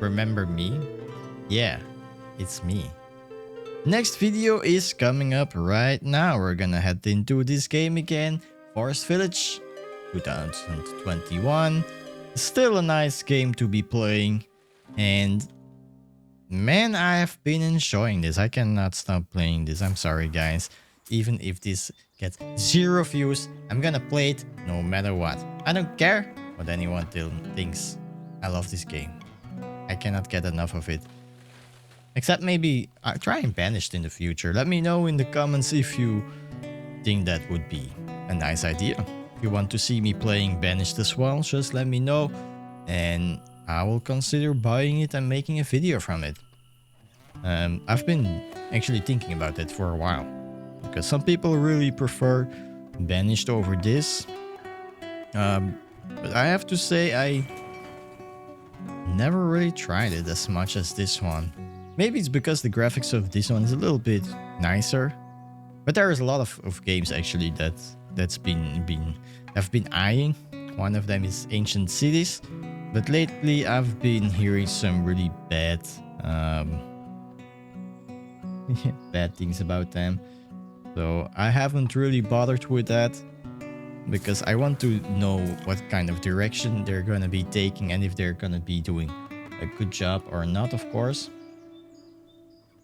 remember me? Yeah, it's me. Next video is coming up right now. We're gonna head into this game again. Forest Village 2021. Still a nice game to be playing. And man, I have been enjoying this. I cannot stop playing this. I'm sorry, guys. Even if this gets 0 views, I'm gonna play it no matter what. I don't care what anyone thinks. I love this game. I cannot get enough of it. Except maybe trying Banished in the future. Let me know in the comments if you think that would be a nice idea. If you want to see me playing Banished as well, just let me know. And I will consider buying it and making a video from it. I've been actually thinking about it for a while. Because some people really prefer Banished over this. But I have to say I never really tried it as much as this one. Maybe it's because the graphics of this one is a little bit nicer. But there is a lot of games actually that's I've been eyeing. One of them is Ancient Cities. But lately I've been hearing some really bad bad things about them. So I haven't really bothered with that. Because I want to know what kind of direction they're gonna be taking and if they're gonna be doing a good job or not, of course.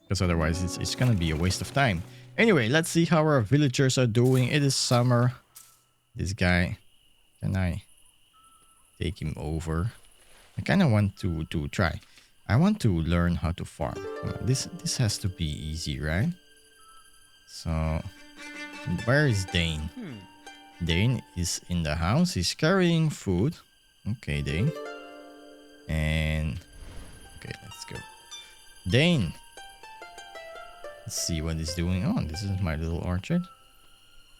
Because otherwise it's gonna be a waste of time. Anyway, let's see how our villagers are doing. It is summer. This guy, can I take him over? I kind of want to try. I want to learn how to farm. This has to be easy, right? So, where is Dane? Dane is in the house. He's carrying food. Okay, Dane. And okay, let's go. Dane. Let's see what he's doing. Oh, this is my little orchard.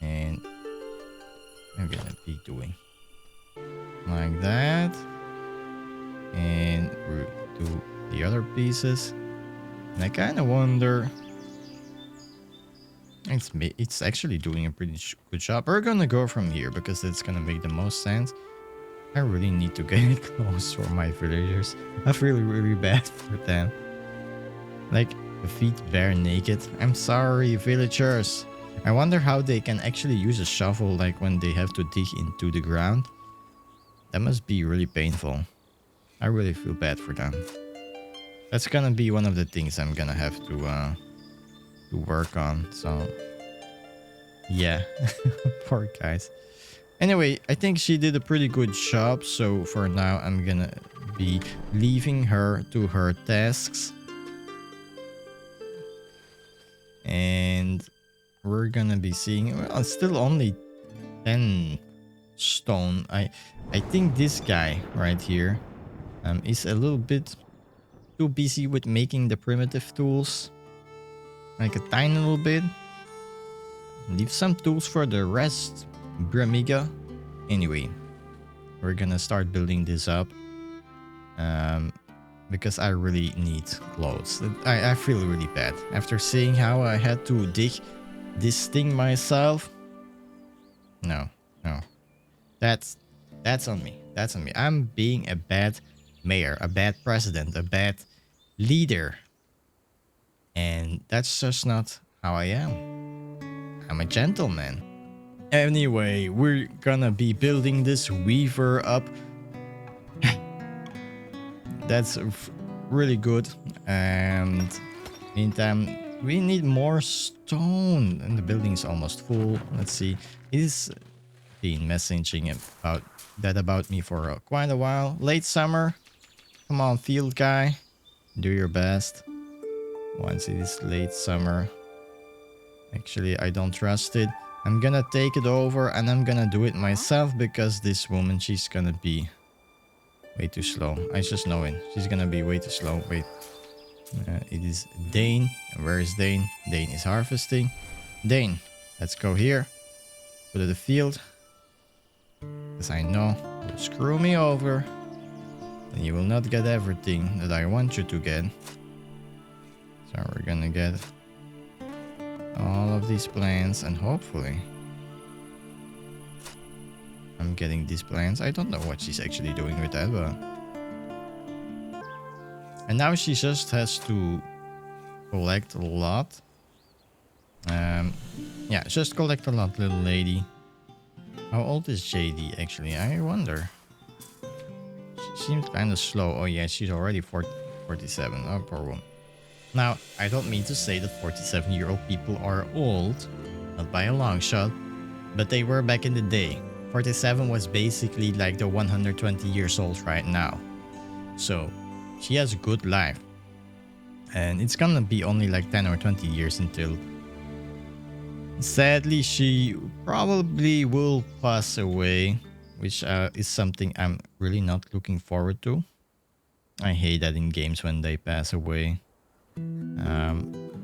And I'm gonna be doing like that. And we'll do the other pieces. And I kind of wonder. It's actually doing a pretty good job. We're gonna go from here because it's gonna make the most sense. I really need to get close for my villagers. I feel really bad for them. Like, the feet bare naked. I'm sorry, villagers. I wonder how they can actually use a shovel like when they have to dig into the ground. That must be really painful. I really feel bad for them. That's gonna be one of the things I'm gonna have to work on. So yeah. Poor guys. Anyway, I think she did a pretty good job. So for now, I'm gonna be leaving her to her tasks. And we're gonna be seeing, well, it's still only 10 stone. I think this guy right here is a little bit too busy with making the primitive tools. Like a tiny little bit. Leave some tools for the rest, Bramiga. Anyway, we're gonna start building this up. Because I really need clothes. I feel really bad. After seeing how I had to dig this thing myself. No. That's on me. That's on me. I'm being a bad mayor, a bad president, a bad leader. And that's just not how I am. I'm a gentleman. Anyway, we're gonna be building this weaver up. That's really good. And meantime, we need more stone. And the building is almost full. Let's see. He's been messaging about me for quite a while. Late summer. Come on, field guy. Do your best. Once it is late summer. Actually, I don't trust it. I'm gonna take it over and I'm gonna do it myself because this woman, she's gonna be way too slow. I just know it. She's gonna be way too slow. Wait. It is Dane. Where is Dane? Dane is harvesting. Dane, let's go here. Go to the field. Because I know you'll screw me over. And you will not get everything that I want you to get. So we're gonna get all of these plants and hopefully I'm getting these plants. I don't know what she's actually doing with that, but And now she just has to collect a lot. Yeah, just collect a lot, little lady. How old is JD actually? I wonder. She seems kind of slow. Oh yeah, she's already 47. Oh, poor woman. Now, I don't mean to say that 47-year-old people are old, not by a long shot, but they were back in the day. 47 was basically like the 120 years old right now. So, she has a good life. And it's gonna be only like 10 or 20 years until, sadly, she probably will pass away, which is something I'm really not looking forward to. I hate that in games when they pass away.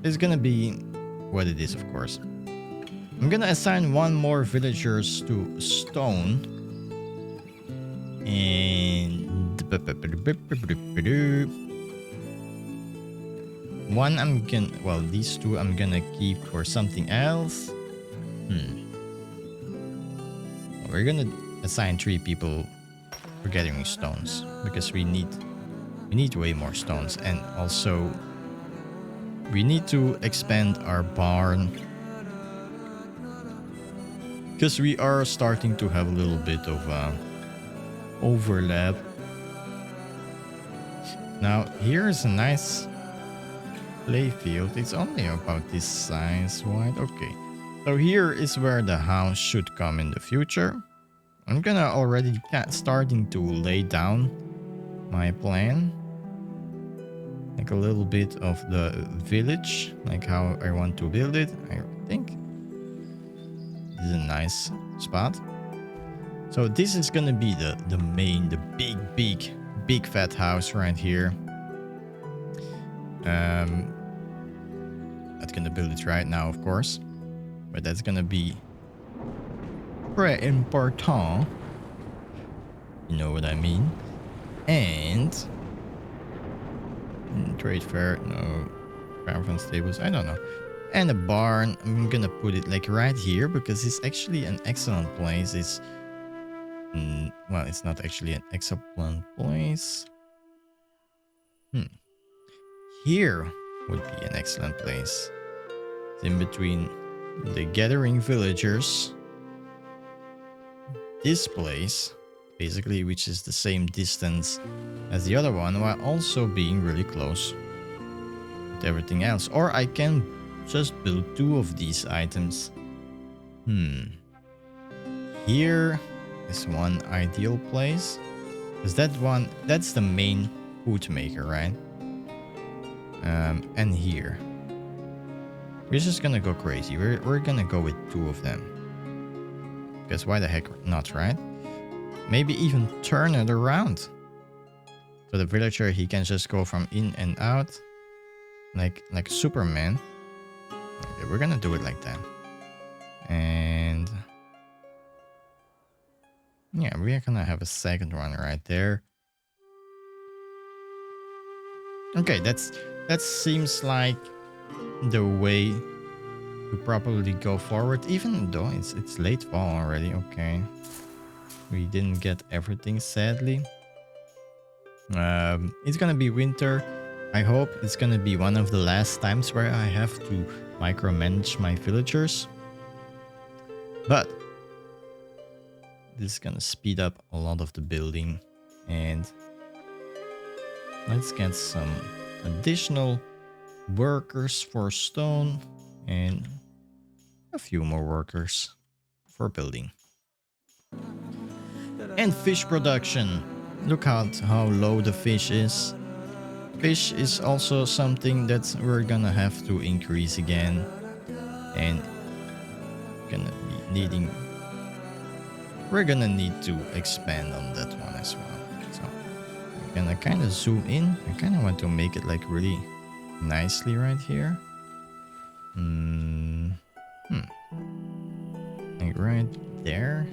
It's gonna be what it is, of course. I'm gonna assign one more villagers to stone. And one I'm gonna, well, these two I'm gonna keep for something else. We're gonna assign 3 people for gathering stones because we need way more stones, and also we need to expand our barn because we are starting to have a little bit of overlap. Now here's a nice playfield. It's only about this size wide. Okay, so here is where the house should come in the future. I'm gonna already starting to lay down my plan, like a little bit of the village, like how I want to build it. I think this is a nice spot. So this is gonna be the main, the big fat house right here. Not gonna build it right now, of course, but that's gonna be très important. You know what I mean? And trade fair, no. Caravan stables, I don't know. And a barn, I'm gonna put it like right here because it's actually an excellent place. It's well, it's not actually an excellent place. Here would be an excellent place. It's in between the gathering villagers. This place, basically, which is the same distance as the other one, while also being really close with everything else. Or I can just build 2 of these items. Here is one ideal place, because that's the main food maker, right? And here we're just gonna go crazy. We're gonna go with 2 of them, because why the heck not, right? Maybe even turn it around so the villager, he can just go from in and out like Superman. Okay, we're gonna do it like that. And yeah, we're gonna have a second one right there. Okay, that seems like the way to probably go forward, even though it's late fall already. Okay, we didn't get everything, sadly. It's gonna be winter. I hope it's gonna be one of the last times where I have to micromanage my villagers, but this is gonna speed up a lot of the building. And let's get some additional workers for stone and a few more workers for building. And fish production. Look at how low the fish is. Fish is also something that we're gonna have to increase again, and we're gonna need to expand on that one as well. So I'm gonna kind of zoom in. I kind of want to make it like really nicely right here. Like right there.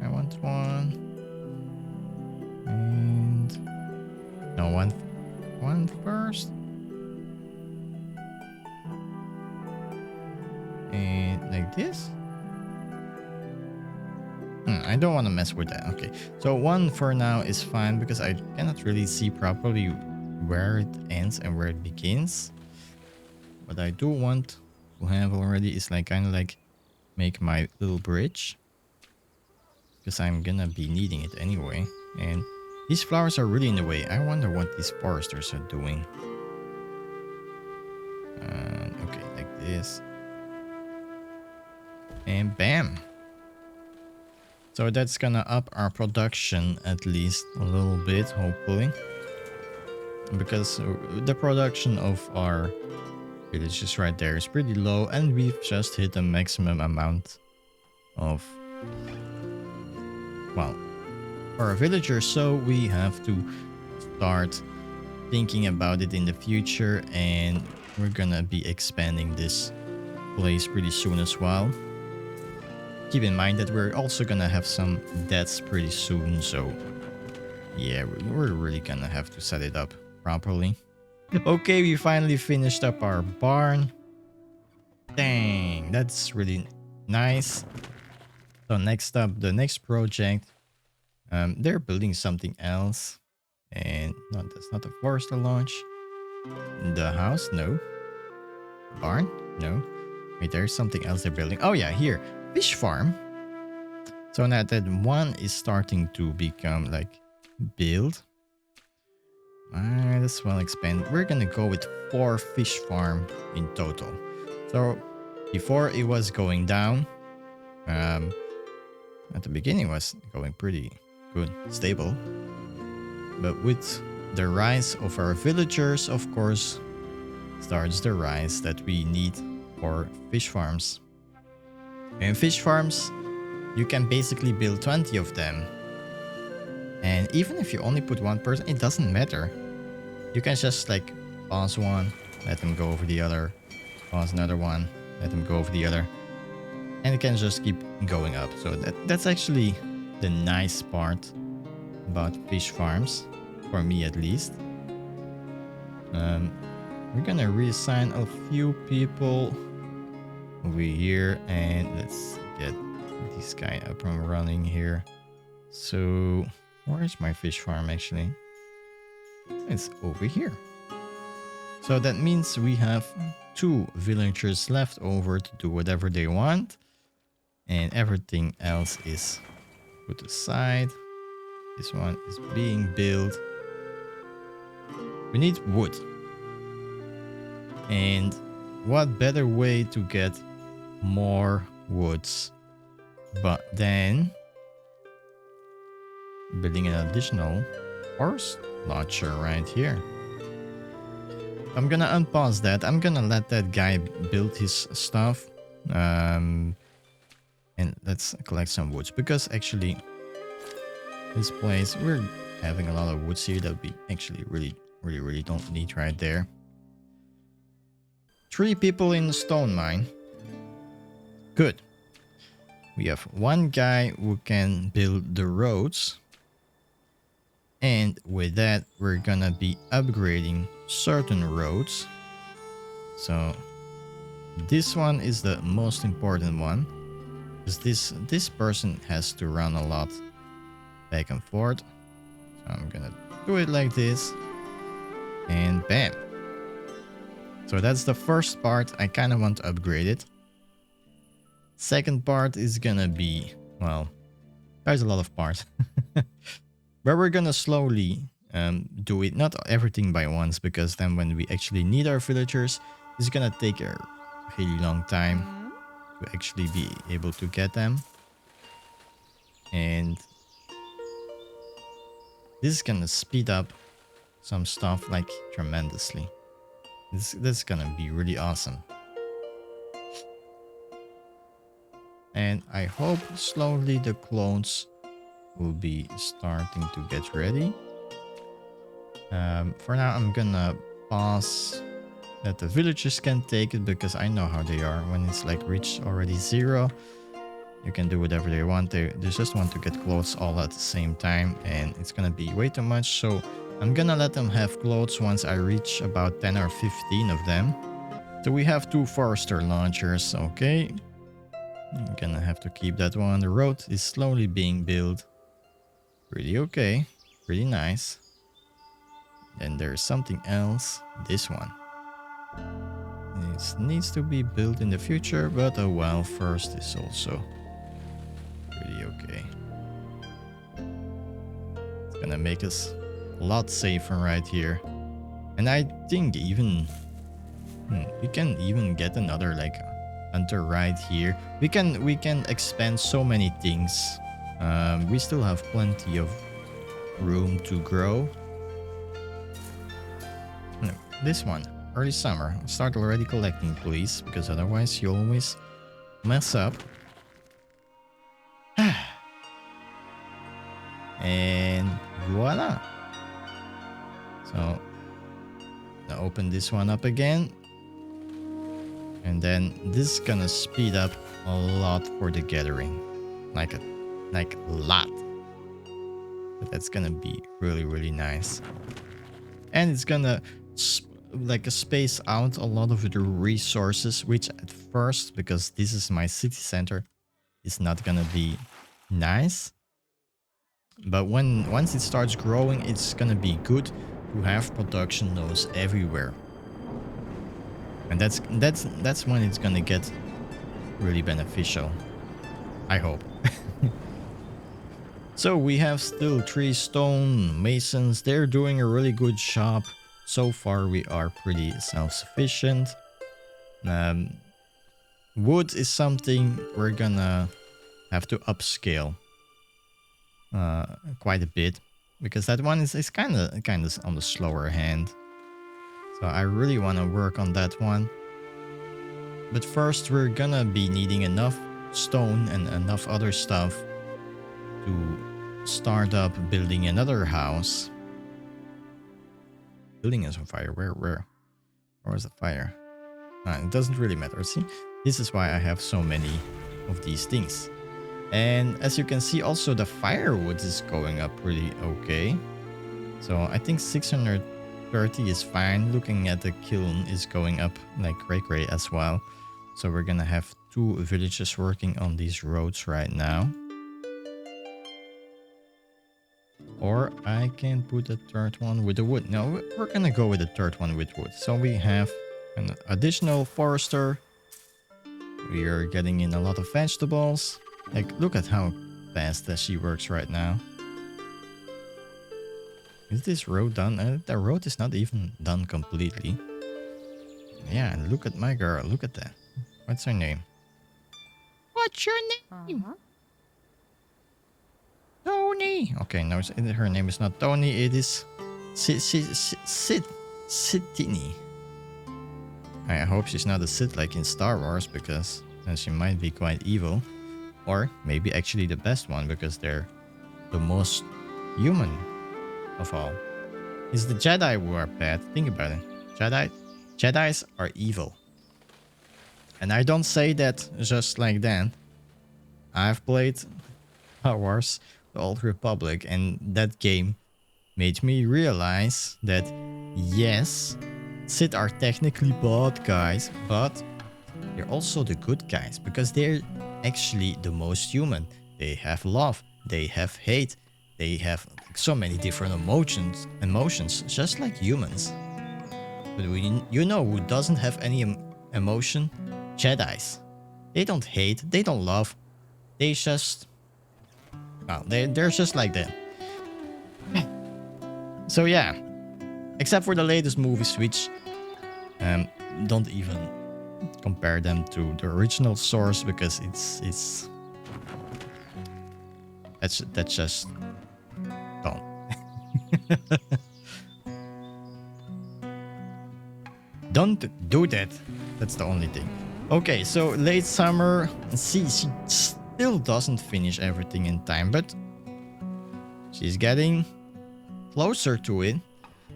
I want one. And no, one first. And like this. I don't want to mess with that. Okay, so one for now is fine because I cannot really see properly where it ends and where it begins. What I do want to have already is like kind of like make my little bridge, because I'm gonna be needing it anyway. And these flowers are really in the way. I wonder what these foresters are doing. Okay, like this. And bam. So that's gonna up our production at least a little bit, hopefully. Because the production of our village is right there is pretty low, and we've just hit the maximum amount of, well, for our villagers. So we have to start thinking about it in the future, and we're gonna be expanding this place pretty soon as well. Keep in mind that we're also gonna have some deaths pretty soon, so yeah, we're really gonna have to set it up properly. Okay, we finally finished up our barn. Dang, that's really nice. So next up, the next project, they're building something else, and no, that's not a forester launch. The house, no. Barn, no. Wait, there's something else they're building. Oh yeah, here, fish farm. So now that one is starting to become like build, might as well expand. We're gonna go with 4 fish farm in total. So before it was going down, at the beginning was going pretty good, stable. But with the rise of our villagers, of course, starts the rise that we need for fish farms. And fish farms, you can basically build 20 of them. And even if you only put one person, it doesn't matter. You can just like pause one, let them go over the other, pause another one, let them go over the other. And it can just keep going up. So that's actually the nice part about fish farms, for me at least. We're gonna reassign a few people over here, and let's get this guy up and running here. So where's my fish farm actually? It's over here. So that means we have 2 villagers left over to do whatever they want, and everything else is put aside. This one is being built. We need wood. And what better way to get more woods but then building an additional forest launcher right here. I'm gonna unpause that. I'm gonna let that guy build his stuff. And let's collect some woods, because actually this place, we're having a lot of woods here that we actually really don't need right there. 3 people in the stone mine. Good. We have 1 guy who can build the roads. And with that, we're gonna be upgrading certain roads. So this one is the most important one, because this person has to run a lot back and forth. So I'm gonna do it like this, and bam. So that's the first part. I kind of want to upgrade it. Second part is gonna be, well, there's a lot of parts. But we're gonna slowly do it, not everything by once, because then when we actually need our villagers, it's gonna take a really long time to actually be able to get them. And this is gonna speed up some stuff like tremendously. This is gonna be really awesome. And I hope slowly the clones will be starting to get ready. For now, I'm gonna pause that the villagers can take it, because I know how they are. When it's like reached already 0, you can do whatever they want. They just want to get clothes all at the same time, and it's gonna be way too much. So I'm gonna let them have clothes once I reach about 10 or 15 of them. So we have 2 forester launchers. Okay, I'm gonna have to keep that one. The road is slowly being built. Pretty okay, pretty nice. Then there's something else. This one. It needs to be built in the future, but a well first is also pretty okay. It's gonna make us a lot safer right here. And I think even we can even get another like hunter right here. We can expand so many things. We still have plenty of room to grow. No, this one, early summer. Start already collecting, please, because otherwise you always mess up. And voila. So now open this one up again. And then this is gonna speed up a lot for the gathering. Like a lot. But that's gonna be really, really nice. And it's gonna space out a lot of the resources, which at first, because this is my city center, is not gonna be nice. But once it starts growing, it's gonna be good to have production nodes everywhere. And that's when it's gonna get really beneficial. I hope. So we have still 3 stone masons. They're doing a really good job. So far we are pretty self-sufficient. Wood is something we're gonna have to upscale quite a bit, because that one is kind of on the slower hand. So I really want to work on that one. But first we're gonna be needing enough stone and enough other stuff to start up building another house. Building is on fire. Where is the fire? It doesn't really matter. See, this is why I have so many of these things. And as you can see, also the firewood is going up pretty okay. So I think 630 is fine. Looking at the kiln is going up like cray as well. So we're gonna have 2 villages working on these roads right now. Or I can put a 3rd one with the wood. No, we're gonna go with the 3rd one with wood. So we have an additional forester. We are getting in a lot of vegetables. Like, look at how fast that she works right now. Is this road done? The road is not even done completely. Yeah, and look at my girl. Look at that. What's her name? What's your name? Tony. Okay, no, her name is not Tony. It is Sitini. I hope she's not a Sith like in Star Wars, because then she might be quite evil. Or maybe actually the best one, because they're the most human of all. It's the Jedi who are bad. Think about it. Jedis are evil. And I don't say that just like that. I've played Star Wars, the Old Republic, and that game made me realize that yes, Sith are technically bad guys, but they're also the good guys, because they're actually the most human. They have love, they have hate, they have so many different emotions, just like humans. But you know who doesn't have any emotion? Jedis. They don't hate, they don't love, they just... well, they're just like that. So yeah, except for the latest movies, which don't even compare them to the original source, because that's just don't. Don't do that. That's the only thing. Okay, so late summer. See, she still doesn't finish everything in time, but she's getting closer to it.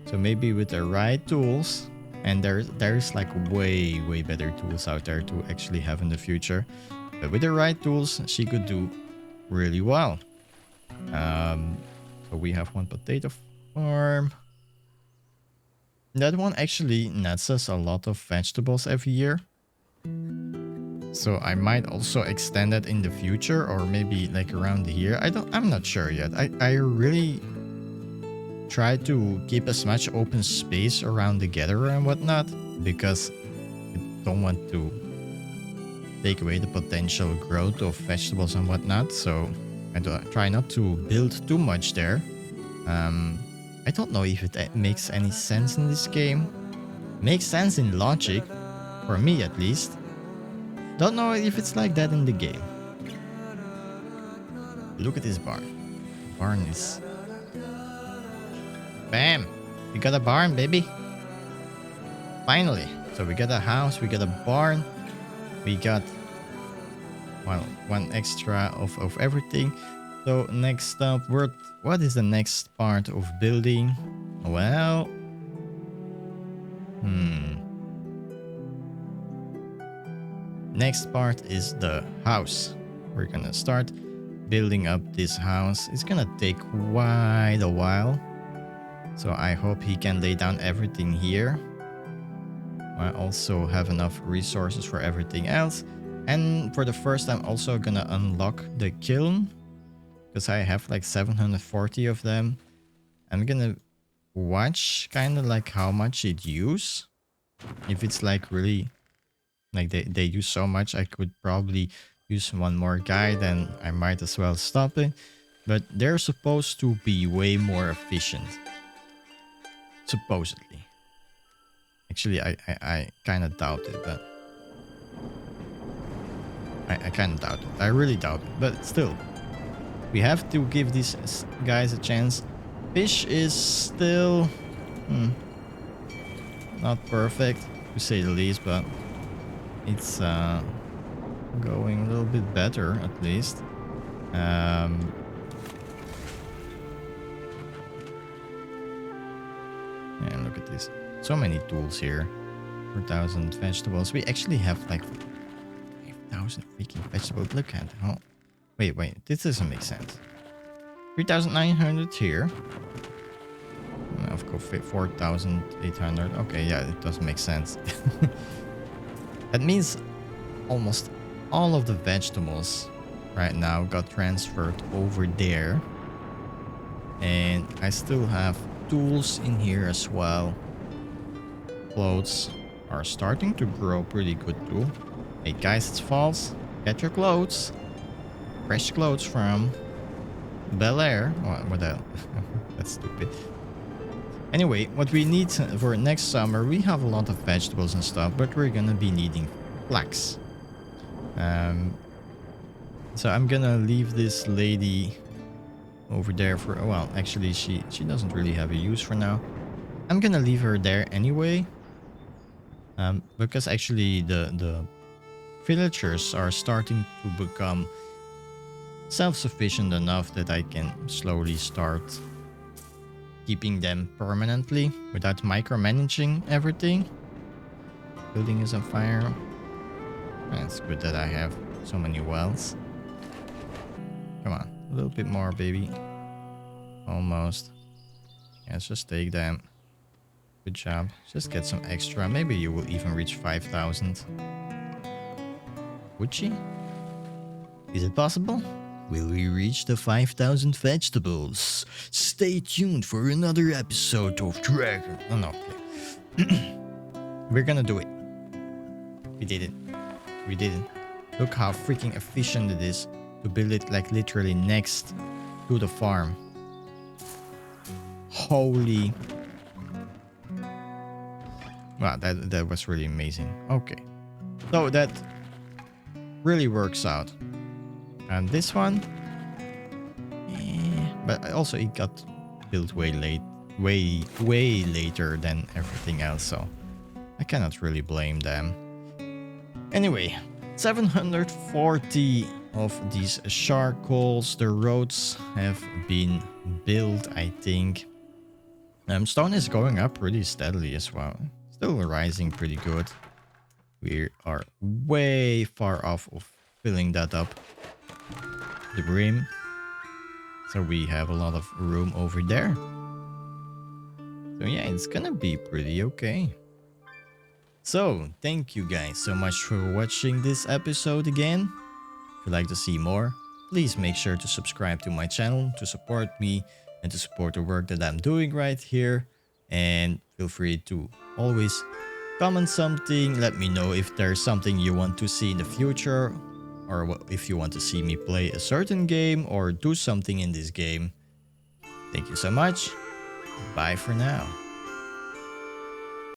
So maybe with the right tools, and there's like way better tools out there to actually have in the future. But with the right tools, she could do really well. So we have 1 potato farm. That one actually nets us a lot of vegetables every year. So I might also extend that in the future, or maybe like around here. I'm not sure yet. I really try to keep as much open space around the gatherer and whatnot, because I don't want to take away the potential growth of vegetables and whatnot. So I try not to build too much there. I don't know if it makes any sense in this game. Makes sense in logic, for me at least. Don't know if it's like that in the game. Look at this barn. Barn is... Bam! We got a barn, baby. Finally. So we got a house, we got a barn. We got, well, one extra of everything. So next up, what is the next part of building? Well... Next part is the house. We're gonna start building up this house. It's gonna take quite a while. So I hope he can lay down everything here. I also have enough resources for everything else. And for the first time, also gonna unlock the kiln, because I have like 740 of them. I'm gonna watch kind of like how much it use. If it's like really, like they use so much, I could probably use one more guy, then I might as well stop it. But they're supposed to be way more efficient. Supposedly. Actually, I kind of doubt it, but... I kind of doubt it. I really doubt it, but still. We have to give these guys a chance. Fish is still... not perfect, to say the least, but... It's going a little bit better, at least. And look at this. So many tools here. 4,000 vegetables. We actually have like 5,000 freaking vegetables. Look at how... Wait. This doesn't make sense. 3,900 here. Of course, 4,800. Okay, yeah, it doesn't make sense. That means almost all of the vegetables right now got transferred over there. And I still have tools in here as well. Clothes are starting to grow pretty good too. Hey guys, it's false. Get your clothes. Fresh clothes from Bel Air. What the hell? That's stupid. Anyway, what we need for next summer, we have a lot of vegetables and stuff, but we're gonna be needing flax. So I'm gonna leave this lady over there for... Well, actually, she doesn't really have a use for now. I'm gonna leave her there anyway. Because actually the villagers are starting to become self-sufficient enough that I can slowly start keeping them permanently without micromanaging everything. Building is on fire. It's good that I have so many wells. Come on, a little bit more, baby. Almost. Yeah, let's just take them. Good job. Just get some extra. Maybe you will even reach 5,000. Would she? Is it possible? Will we reach the 5,000 vegetables? Stay tuned for another episode of Dragon. Oh no, okay. We're gonna do it. We did it. We did it. Look how freaking efficient it is to build it like literally next to the farm. Holy... Wow, that was really amazing. Okay. So that really works out. And this one... But also it got built way later than everything else, so I cannot really blame them. Anyway, 740 of these charcoals. The roads have been built, I think. Stone is going up pretty steadily as well. Still rising pretty good. We are way far off of filling that up. The brim. So we have a lot of room over there. So yeah, it's gonna be pretty okay. So, thank you guys so much for watching this episode again. If you'd like to see more, please make sure to subscribe to my channel to support me and to support the work that I'm doing right here. And feel free to always comment something. Let me know if there's something you want to see in the future, or if you want to see me play a certain game or do something in this game. Thank you so much. Bye for now.